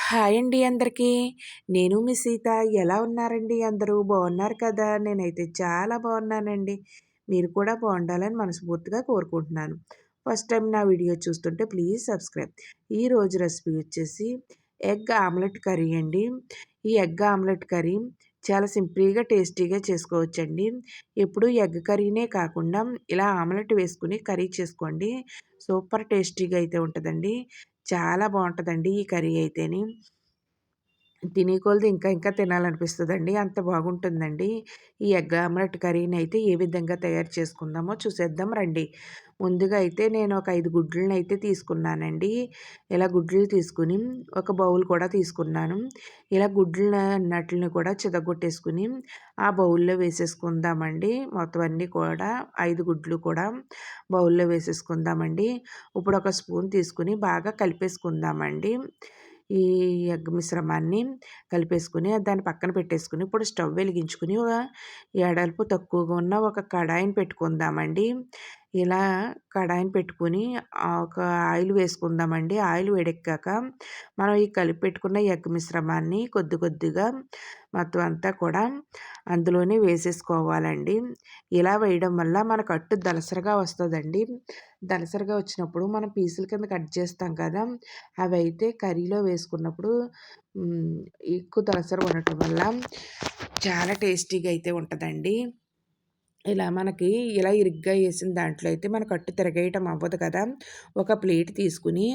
Hi అండి అందరికీ. నేను మీ సీత. ఎలా ఉన్నారండి అందరూ? బాగున్నారు కదా! నేనైతే చాలా బాగున్నానండి. మీరు కూడా బాగుండాలని మనస్ఫూర్తిగా కోరుకుంటున్నాను. ఫస్ట్ టైం నా వీడియో చూస్తుంటే ప్లీజ్ సబ్స్క్రైబ్. ఈరోజు రెసిపీ వచ్చేసి ఎగ్ ఆమ్లెట్ కర్రీ అండి. ఈ ఎగ్ ఆమ్లెట్ కర్రీ చాలా సింపుల్‌గా, టేస్టీగా చేసుకోవచ్చండి. ఎప్పుడూ ఎగ్ కర్రీనే కాకుండా ఇలా ఆమ్లెట్ వేసుకొని కర్రీ చేసుకోండి. సూపర్ టేస్టీగా అయితే ఉంటదండి. చాలా బావుంటదండి ఈ కర్రీ అయితేని. తినే కొలది ఇంకా ఇంకా తినాలనిపిస్తదండి. అంత బాగుంటుందండి. ఈ ఎగ్ ఆమ్లెట్ కర్రీనైతే ఏ విధంగా తయారు చేసుకుందామో చూసేద్దాం రండి. ముందుగా అయితే నేను ఒక 5 గుడ్లనైతే తీసుకున్నానండి. ఇలా గుడ్లు తీసుకొని ఒక బౌల్ కూడా తీసుకున్నాను. ఇలా గుడ్లనన్నిటిని కూడా చితగొట్టేసుకొని ఆ బౌల్‌లో వేసేసుకుందామండి. మొత్తం అన్నీ కూడా 5 గుడ్లు కూడా బౌల్‌లో వేసేసుకుందామండి. ఇప్పుడు ఒక స్పూన్ తీసుకొని బాగా కలిపేసుకుందామండి. ఈ ఎగ్ మిశ్రమాన్ని కలిపేసుకొని దాన్ని పక్కన పెట్టేసుకొని ఇప్పుడు స్టవ్ వెలిగించుకొని ఎడల్పు తక్కువగా ఉన్న ఒక కడాయిని పెట్టుకుందామండి. ఇలా కడాయిని పెట్టుకొని ఒక ఆయిల్ వేసుకుందామండి. ఆయిల్ వేడెక్కాక మనం ఈ కలిపి పెట్టుకున్న ఎగ్ మిశ్రమాన్ని కొద్ది కొద్దిగా మొత్తం అంతా కూడా అందులోనే వేసేసుకోవాలండి. ఇలా వేయడం వల్ల మనకు అట్టు దలసరగా వస్తదండి. దలసరగా వచ్చినప్పుడు మనం పీసుల కింద కట్ చేస్తాం కదా! అవైతే కర్రీలో వేసుకున్నప్పుడు హ్మ్, ఎక్కువ దలసర ఉండటం వల్ల చాలా టేస్టీగా అయితే ఉంటదండి. ఇలా మనకి ఇలా ఇరుగ్గా ఏసిన దాంట్లో అయితే మనకు అట్టు తిరగేయటం అవ్వదు కదా! ఒక ప్లేట్ తీసుకొని,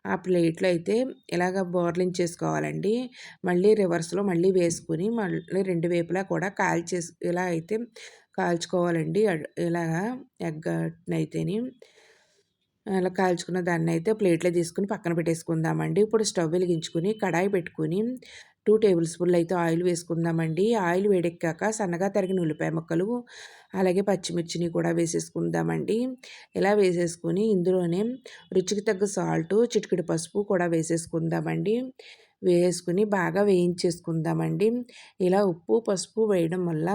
ఆ ప్లేట్‌లో అయితే ఇలాగ బోర్లించేసుకోవాలండి. మళ్ళీ రివర్స్‌లో మళ్ళీ వేసుకొని, మళ్ళీ 2 వైపులా కూడా ఇలా అయితే కాల్చుకోవాలండి. ఇలాగా ఎగ్‌నైతేని. అలా కాల్చుకున్న దాన్నయితే ప్లేట్‌లో తీసుకొని పక్కన పెట్టేసుకుందామండి. ఇప్పుడు స్టవ్ వెలిగించుకొని, కడాయి పెట్టుకొని 2 టేబుల్ స్పూన్‌లు అయితే ఆయిల్ వేసుకుందామండి. ఆయిల్ వేడెక్కాక సన్నగా తరిగిన ఉల్లిపాయ ముక్కలు, అలాగే పచ్చిమిర్చిని కూడా వేసేసుకుందామండి. ఇలా వేసేసుకొని ఇందులోనే రుచికి తగ్గ సాల్టు, చిటికెడు పసుపు కూడా వేసేసుకుందామండి. వేసుకొని బాగా వేయించేసుకుందామండి. ఇలా ఉప్పు, పసుపు వేయడం వల్ల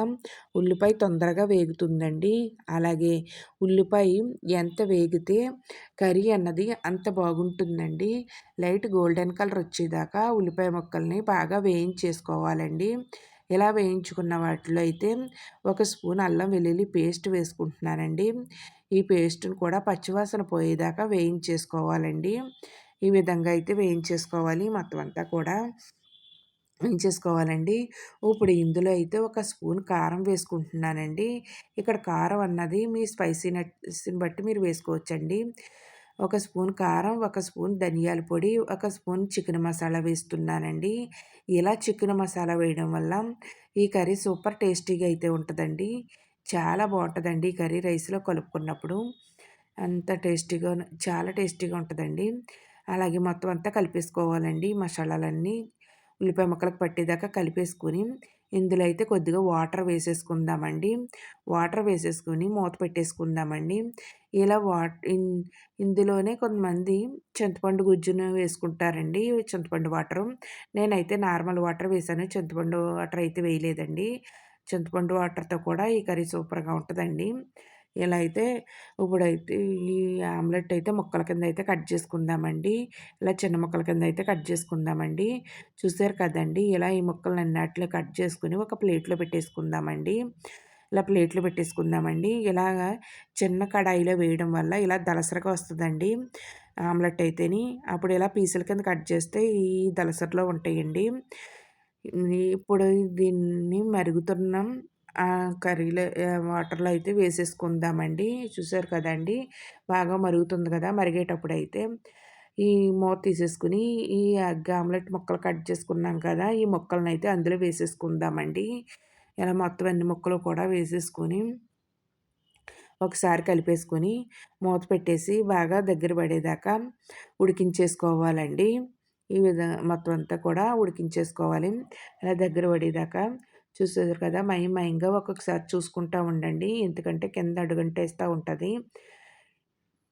ఉల్లిపాయ తొందరగా వేగుతుందండి. అలాగే ఉల్లిపాయ ఎంత వేగితే కర్రీ అన్నది అంత బాగుంటుందండి. లైట్ గోల్డెన్ కలర్ వచ్చేదాకా ఉల్లిపాయ ముక్కల్ని బాగా వేయించేసుకోవాలండి. ఇలా వేయించుకున్న వాటిలో అయితే ఒక స్పూన్ అల్లం వెల్లుల్లి పేస్ట్ వేసుకుంటున్నానండి. ఈ పేస్ట్‌ని కూడా పచ్చివాసన పోయేదాకా వేయించేసుకోవాలండి. ఈ విధంగా అయితే వేయించేసుకోవాలి మొత్తం అంతా కూడా. వేయించేసుకోవాలండి. ఇప్పుడు ఇందులో అయితే ఒక స్పూన్ కారం వేసుకుంటున్నానండి. ఇక్కడ కారం అన్నది మీ స్పైసీనెస్‌ని బట్టి మీరు వేసుకోవచ్చండి. ఒక స్పూన్ కారం, ఒక స్పూన్ ధనియాల పొడి, ఒక స్పూన్ చికెన్ మసాలా వేస్తున్నానండి. ఇలా చికెన్ మసాలా వేయడం వల్ల ఈ కర్రీ సూపర్ టేస్టీగా అయితే ఉంటదండి. చాలా బావుంటదండి ఈ కర్రీ రైస్‌లో కలుపుకున్నప్పుడు. అంత టేస్టీగా చాలా టేస్టీగా ఉంటదండి. అలాగే మొత్తం అంతా కలిపేసుకోవాలండి మసాలాలన్నీ. ఉల్లిపాయ ముక్కలకు పట్టేదాకా కలిపేసుకొని, ఇందులో అయితే కొద్దిగా వాటర్ వేసేసుకుందామండి. వాటర్ వేసేసుకొని మూత పెట్టేసుకుందామండి. ఇలా ఇందులోనే కొంతమంది చింతపండు గుజ్జును వేసుకుంటారండి. చింతపండు వాటరు. నేనైతే నార్మల్ వాటర్ వేసాను. చింతపండు వాటర్ అయితే వేయలేదండి. చింతపండు వాటర్‌తో కూడా ఈ కర్రీ సూపర్‌గా ఉంటదండి. ఇలా అయితే ఇప్పుడైతే ఈ ఆమ్లెట్ అయితే ముక్కల కింద అయితే కట్ చేసుకుందామండి. ఇలా చిన్న ముక్కల కింద అయితే కట్ చేసుకుందామండి. చూసారు కదండీ! ఇలా ఈ ముక్కలన్నిటిని కట్ చేసుకొని ఒక ప్లేట్‌లో పెట్టేసుకుందామండి. ఇలా ప్లేట్‌లో పెట్టేసుకుందామండి. ఇలాగా చిన్న కడాయిలో వేయడం వల్ల ఇలా దలసరగా వస్తదండి ఆమ్లెట్ అయితేని. అప్పుడు ఇలా పీసుల కింద కట్ చేస్తే ఈ దలసరలో ఉంటాయండి. ఇప్పుడు దీన్ని మరుగుతున్న కర్రీలో వాటర్‌లో అయితే వేసేసుకుందామండి. చూసారు కదండీ! బాగా మరుగుతుంది కదా! మరిగేటప్పుడైతే ఈ మూత తీసేసుకొని ఈ ఎగ్ ఆమ్లెట్ ముక్కలు కట్ చేసుకున్నాం కదా! ఈ ముక్కలనైతే అందులో వేసేసుకుందామండి. ఇలా మొత్తం అన్ని ముక్కలు కూడా వేసేసుకొని ఒకసారి కలిపేసుకొని మూత పెట్టేసి బాగా దగ్గర పడేదాకా ఉడికించేసుకోవాలండి. ఈ మొత్తం అంతా కూడా ఉడికించేసుకోవాలి. ఇలా దగ్గర పడేదాకా చూసారు కదా! మయంగా ఒక్కొక్కసారి చూసుకుంటా ఉండండి. ఎందుకంటే కింద అడుగంటేస్తా ఉంటది.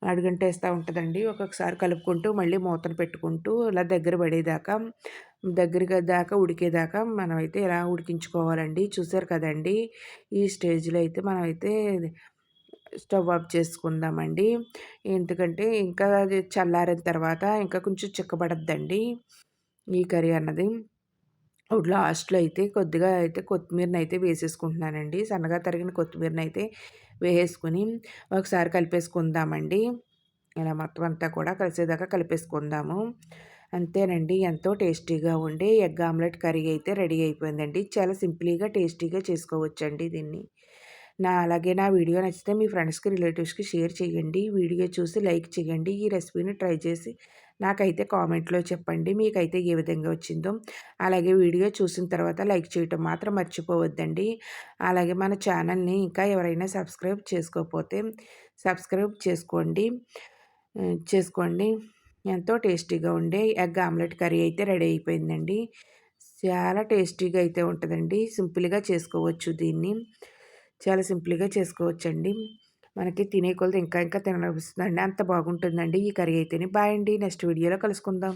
అడుగంటేస్తా ఉంటదండి. ఒక్కొక్కసారి కలుపుకుంటూ మళ్ళీ మూతను పెట్టుకుంటూ ఇలా దగ్గర పడేదాకా దాకా ఉడికేదాకా మనమైతే ఇలా ఉడికించుకోవాలండి. చూసారు కదండీ! ఈ స్టేజ్‌లో అయితే మనమైతే స్టవ్ ఆఫ్ చేసుకుందామండి. ఎందుకంటే ఇంకా అది చల్లారిన తర్వాత ఇంకా కొంచెం చిక్కబడద్దండి. ఈ కర్రీ అన్నది. ఇప్పుడు లాస్ట్‌లో అయితే కొద్దిగా అయితే కొత్తిమీరనైతే వేసేసుకుంటున్నానండి. సన్నగా తరిగిన కొత్తిమీరనైతే వేసేసుకొని ఒకసారి కలిపేసుకుందామండి. ఇలా మొత్తం అంతా కూడా కలిసేదాకా కలిపేసుకుందాము. అంతేనండి. ఎంతో టేస్టీగా ఉండే ఎగ్ ఆమ్లెట్ కర్రీ అయితే రెడీ అయిపోయిందండి. చాలా సింపుల్‌గా, టేస్టీగా చేసుకోవచ్చండి దీన్ని. అలాగే నా వీడియో నచ్చితే మీ ఫ్రెండ్స్‌కి, రిలేటివ్స్‌కి షేర్ చేయండి. వీడియో చూసి లైక్ చేయండి. ఈ రెసిపీని ట్రై చేసి నాకైతే కామెంట్‌లో చెప్పండి. మీకైతే ఏ విధంగా వచ్చిందో. అలాగే వీడియో చూసిన తర్వాత లైక్ చేయటం మాత్రం మర్చిపోవద్దండి. అలాగే మన ఛానల్‌ని ఇంకా ఎవరైనా సబ్స్క్రైబ్ చేసుకోకపోతే సబ్స్క్రైబ్ చేసుకోండి. చేసుకోండి. ఎంతో టేస్టీగా ఉండే ఎగ్ ఆమ్లెట్ కర్రీ అయితే రెడీ అయిపోయిందండి. చాలా టేస్టీగా అయితే ఉంటదండి. సింపుల్‌గా చేసుకోవచ్చు దీన్ని. చాలా సింపుల్‌గా చేసుకోవచ్చండి. మనకి తినే కొలది ఇంకా ఇంకా తినాలనిపిస్తుందండి. అంత బాగుంటుందండి ఈ కర్రీ అయితేని. బాయ్ అండి. నెక్స్ట్ వీడియోలో కలుసుకుందాం.